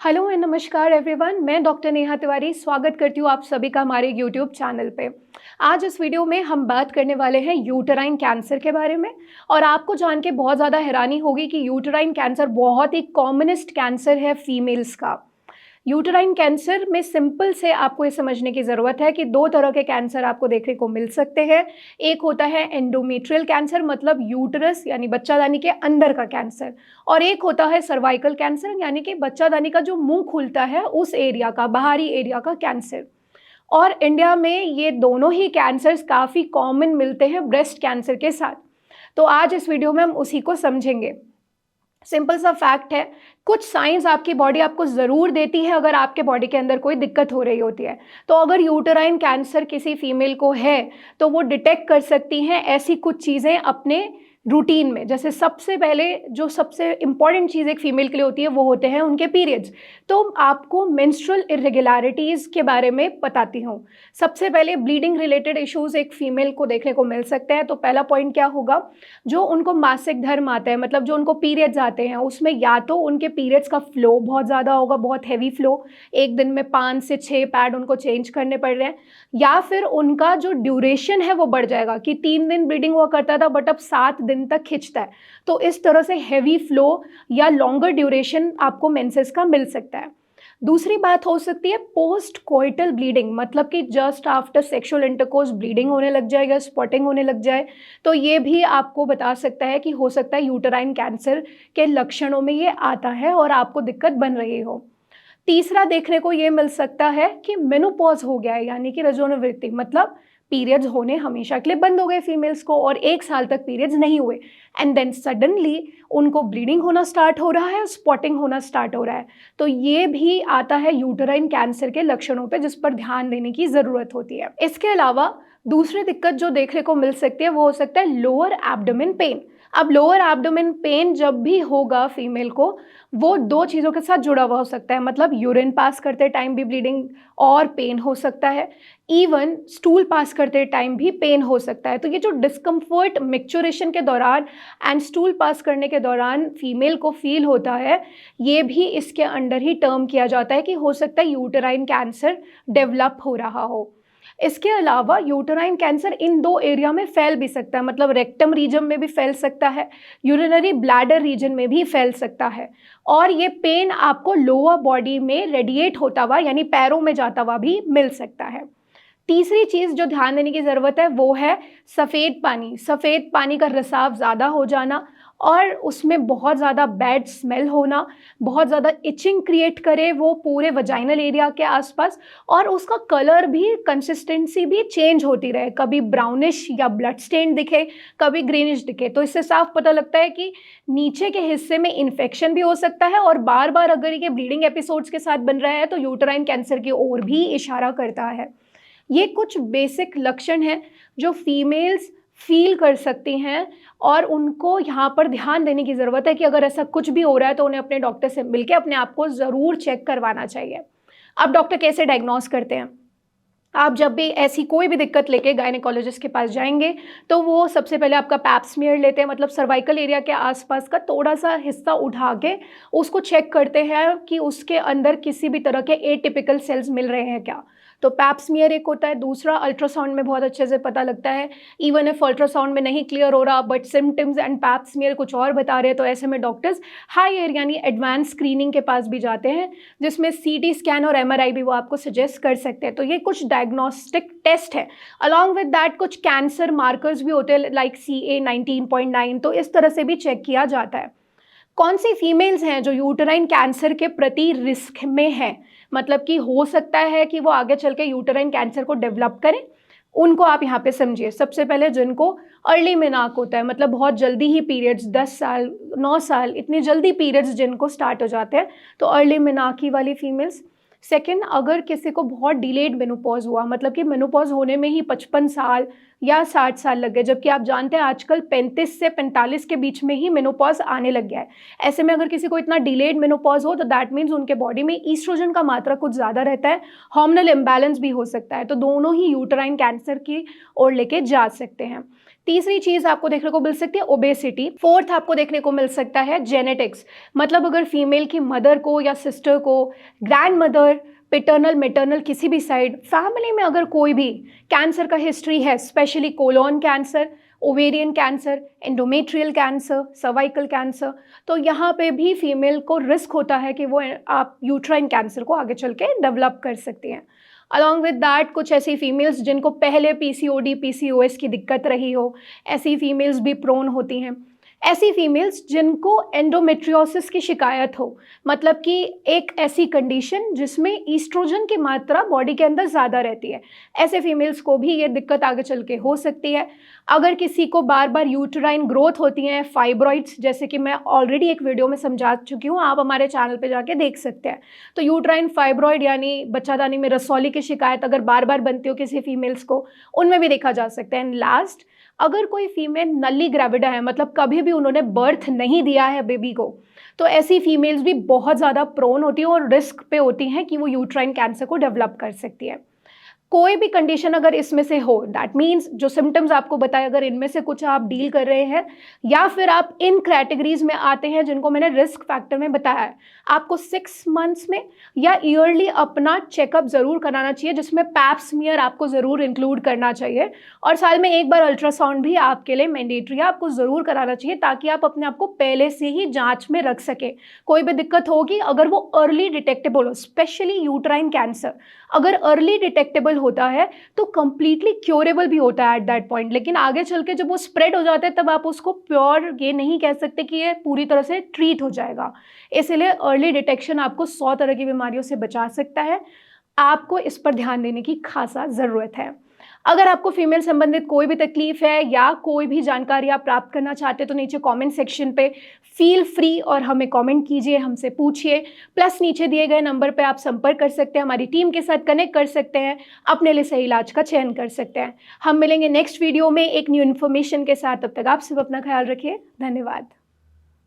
Hello and नमस्कार everyone, मैं doctor Neha Tiwari स्वागत करती हूँ आप सभी का हमारे यूट्यूब चैनल पे। आज इस वीडियो में हम बात करने वाले हैं यूटेराइन कैंसर के बारे में। और आपको जान के बहुत ज़्यादा हैरानी होगी कि यूटेराइन कैंसर बहुत ही कॉमनेस्ट कैंसर है फीमेल्स का। यूटेराइन कैंसर में सिंपल से आपको ये समझने की ज़रूरत है कि दो तरह के कैंसर आपको देखने को मिल सकते हैं। एक होता है एंडोमेट्रियल कैंसर, मतलब यूटरस यानी बच्चादानी के अंदर का कैंसर, और एक होता है सर्वाइकल कैंसर यानी कि बच्चादानी का जो मुंह खुलता है उस एरिया का, बाहरी एरिया का कैंसर। और इंडिया में ये दोनों ही कैंसर्स काफ़ी कॉमन मिलते हैं ब्रेस्ट कैंसर के साथ। तो आज इस वीडियो में हम उसी को समझेंगे। सिंपल सा फैक्ट है, कुछ साइंस आपकी बॉडी आपको ज़रूर देती है अगर आपके बॉडी के अंदर कोई दिक्कत हो रही होती है। तो अगर यूटेराइन कैंसर किसी फीमेल को है तो वो डिटेक्ट कर सकती हैं ऐसी कुछ चीज़ें अपने रूटीन में। जैसे सबसे पहले जो सबसे इंपॉर्टेंट चीज़ एक फीमेल के लिए होती है वो होते हैं उनके पीरियड्स। तो आपको मेंस्ट्रुअल इरेगुलरिटीज़ के बारे में बताती हूँ। सबसे पहले ब्लीडिंग रिलेटेड इश्यूज़ एक फीमेल को देखने को मिल सकते हैं। तो पहला पॉइंट क्या होगा, जो उनको मासिक धर्म आता है, मतलब जो उनको पीरियड्स आते हैं, उसमें या तो उनके पीरियड्स का फ्लो बहुत ज़्यादा होगा, बहुत हैवी फ्लो, एक दिन में 5 से 6 पैड उनको चेंज करने पड़ रहे हैं, या फिर उनका जो ड्यूरेशन है वो बढ़ जाएगा कि 3 दिन ब्लीडिंग हुआ करता था बट अब 7 दिन तक खिंचता है। तो इस तरह से हैवी फ्लो या लॉन्गर ड्यूरेशन आपको मेंसेस का मिल सकता है। दूसरी बात हो सकती है पोस्ट कोइटल ब्लीडिंग, मतलब कि just after sexual intercourse bleeding होने लग जाए या स्पॉटिंग होने लग जाए। तो ये भी आपको बता सकता है कि हो सकता है यूटेराइन कैंसर के लक्षणों में ये आता है और आपको दिक्कत बन रही हो। तीसरा देखने को ये मिल सकता है कि मेनोपॉज हो गया है, यानी कि रजोनिवृत्ति, मतलब पीरियड्स होने हमेशा के लिए बंद हो गए फीमेल्स को और 1 साल तक पीरियड्स नहीं हुए, एंड देन सडनली उनको ब्लीडिंग होना स्टार्ट हो रहा है, स्पॉटिंग होना स्टार्ट हो रहा है। तो ये भी आता है यूटेराइन कैंसर के लक्षणों पे, जिस पर ध्यान देने की ज़रूरत होती है। इसके अलावा दूसरी दिक्कत जो देखने को मिल सकती है वो हो सकता है लोअर एब्डोमेन पेन। अब लोअर एब्डोमेन पेन जब भी होगा फीमेल को, वो 2 चीज़ों के साथ जुड़ा हुआ हो सकता है, मतलब यूरिन पास करते टाइम भी ब्लीडिंग और पेन हो सकता है, इवन स्टूल पास करते टाइम भी पेन हो सकता है। तो ये जो डिस्कम्फर्ट मैच्योरेशन के दौरान एंड स्टूल पास करने के दौरान फीमेल को फील होता है, ये भी इसके अंडर ही टर्म किया जाता है कि हो सकता है यूटेराइन कैंसर डेवलप हो रहा हो। इसके अलावा यूटेराइन कैंसर इन 2 एरिया में फैल भी सकता है, मतलब रेक्टम रीजन में भी फैल सकता है, यूरिनरी ब्लैडर रीजन में भी फैल सकता है, और ये पेन आपको लोअर बॉडी में रेडिएट होता हुआ यानी पैरों में जाता हुआ भी मिल सकता है। तीसरी चीज़ जो ध्यान देने की ज़रूरत है वो है सफ़ेद पानी। सफ़ेद पानी का रिसाव ज़्यादा हो जाना और उसमें बहुत ज़्यादा बैड स्मेल होना, बहुत ज़्यादा इचिंग क्रिएट करे वो पूरे वजाइनल एरिया के आसपास, और उसका कलर भी, कंसिस्टेंसी भी चेंज होती रहे, कभी ब्राउनिश या ब्लड स्टेन दिखे, कभी ग्रीनिश दिखे। तो इससे साफ पता लगता है कि नीचे के हिस्से में इन्फेक्शन भी हो सकता है, और बार बार अगर ये ब्लीडिंग एपिसोड्स के साथ बन रहा है तो यूटेराइन कैंसर की ओर भी इशारा करता है। ये कुछ बेसिक लक्षण हैं जो फीमेल्स फील कर सकती हैं, और उनको यहाँ पर ध्यान देने की ज़रूरत है कि अगर ऐसा कुछ भी हो रहा है तो उन्हें अपने डॉक्टर से मिलकर अपने आप को ज़रूर चेक करवाना चाहिए। अब डॉक्टर कैसे डायग्नोस करते हैं? आप जब भी ऐसी कोई भी दिक्कत लेके गायनेकोलॉजिस्ट के पास जाएंगे तो वो सबसे पहले आपका पैप स्मीयर लेते हैं, मतलब सर्वाइकल एरिया के आसपास का थोड़ा सा हिस्सा उठा के उसको चेक करते हैं कि उसके अंदर किसी भी तरह के एटिपिकल सेल्स मिल रहे हैं क्या। तो पैप स्मीयर एक होता है। दूसरा, अल्ट्रासाउंड में बहुत अच्छे से पता लगता है, इवन इफ अल्ट्रासाउंड में नहीं क्लियर हो रहा but symptoms and pap smear कुछ और बता रहे हैं, तो ऐसे में डॉक्टर्स हायर यानी एडवांस स्क्रीनिंग के पास भी जाते हैं, जिसमें सीटी स्कैन और एमआरआई भी वो आपको सजेस्ट कर सकते हैं। तो ये कुछ डायग्नोस्टिक टेस्ट है। अलॉन्ग विद दैट कुछ कैंसर मार्कर्स भी होते हैं लाइक CA 19.9, तो इस तरह से भी चेक किया जाता है। कौन सी फीमेल्स हैं जो यूटेराइन कैंसर के प्रति रिस्क में हैं, मतलब कि हो सकता है कि वो आगे चल के यूटेराइन कैंसर को डेवलप करें, उनको आप यहाँ पे समझिए। सबसे पहले जिनको अर्ली मेनार्क होता है, मतलब बहुत जल्दी ही पीरियड्स, 10 साल 9 साल इतनी जल्दी पीरियड्स जिनको स्टार्ट हो जाते हैं, तो अर्ली मेनार्की वाली फीमेल्स। सेकेंड, अगर किसी को बहुत डिलेड मेनोपॉज हुआ, मतलब कि मेनोपॉज होने में ही 55 साल या 60 साल लग गए, जबकि आप जानते हैं आजकल 35 से 45 के बीच में ही मेनोपॉज आने लग गया है। ऐसे में अगर किसी को इतना डिलेड मेनोपॉज हो तो दैट मीन्स उनके बॉडी में ईस्ट्रोजन का मात्रा कुछ ज़्यादा रहता है, हार्मोनल इम्बैलेंस भी हो सकता है, तो दोनों ही यूटेराइन कैंसर की ओर लेके जा सकते हैं। तीसरी चीज़ आपको देखने को मिल सकती है ओबेसिटी। फोर्थ आपको देखने को मिल सकता है जेनेटिक्स, मतलब अगर फीमेल की मदर को या सिस्टर को, ग्रैंड मदर, पेटर्नल मेटर्नल किसी भी साइड फैमिली में अगर कोई भी कैंसर का हिस्ट्री है, specially colon cancer, ovarian cancer, endometrial cancer, cervical cancer, तो यहाँ पे भी फीमेल को रिस्क होता है कि वो आप यूट्राइन कैंसर को आगे चल के डेवलप कर सकती हैं। अलॉन्ग विद दैट कुछ ऐसी फीमेल्स जिनको पहले पीसीओडी पीसीओएस की दिक्कत रही हो, ऐसी फीमेल्स भी प्रोन होती हैं। ऐसी फीमेल्स जिनको एंडोमेट्रियोसिस की शिकायत हो, मतलब कि एक ऐसी कंडीशन जिसमें ईस्ट्रोजन की मात्रा बॉडी के अंदर ज़्यादा रहती है, ऐसे फीमेल्स को भी ये दिक्कत आगे चल के हो सकती है। अगर किसी को बार बार यूट्राइन ग्रोथ होती हैं, फाइब्रॉइड्स, जैसे कि मैं ऑलरेडी एक वीडियो में समझा चुकी हूँ, आप हमारे चैनल पे जाके देख सकते हैं। तो यूट्राइन फाइब्रॉइड यानी बच्चादानी में रसौली की शिकायत अगर बार बार बनती हो किसी फीमेल्स को, उनमें भी देखा जा सकता है। एंड लास्ट, अगर कोई फीमेल नली ग्रेविडा है, मतलब कभी भी उन्होंने बर्थ नहीं दिया है बेबी को, तो ऐसी फीमेल्स भी बहुत ज़्यादा प्रोन होती हैं और रिस्क पे होती हैं कि वो यूट्राइन कैंसर को डेवलप कर सकती है। कोई भी कंडीशन अगर इसमें से हो, दैट मीन्स जो सिम्टम्स आपको बताए, अगर इनमें से कुछ आप डील कर रहे हैं या फिर आप इन कैटेगरीज में आते हैं जिनको मैंने रिस्क फैक्टर में बताया है, आपको 6 मंथ्स में या ईयरली अपना चेकअप ज़रूर कराना चाहिए, जिसमें पैप स्मीयर आपको ज़रूर इंक्लूड करना चाहिए, और साल में एक बार अल्ट्रासाउंड भी आपके लिए मैंडेटरी है, आपको ज़रूर कराना चाहिए, ताकि आप अपने आप को पहले से ही जाँच में रख सकें। कोई भी दिक्कत होगी अगर वो अर्ली डिटेक्टेबल हो, स्पेशली यूट्राइन कैंसर अगर अर्ली डिटेक्टेबल होता है तो कंप्लीटली क्योरेबल भी होता है एट दैट पॉइंट, लेकिन आगे चल के जब वो स्प्रेड हो जाता है तब आप उसको प्योर ये नहीं कह सकते कि ये पूरी तरह से ट्रीट हो जाएगा। इसलिए अर्ली डिटेक्शन आपको 100 तरह की बीमारियों से बचा सकता है। आपको इस पर ध्यान देने की खासा ज़रूरत है। अगर आपको फीमेल संबंधित कोई भी तकलीफ है या कोई भी जानकारी आप प्राप्त करना चाहते हैं तो नीचे कमेंट सेक्शन पे फील फ्री और हमें कमेंट कीजिए, हमसे पूछिए। प्लस नीचे दिए गए नंबर पे आप संपर्क कर सकते हैं, हमारी टीम के साथ कनेक्ट कर सकते हैं, अपने लिए सही इलाज का चयन कर सकते हैं। हम मिलेंगे नेक्स्ट वीडियो में एक न्यू इन्फॉर्मेशन के साथ। तब तक आप सब अपना ख्याल रखिए। धन्यवाद।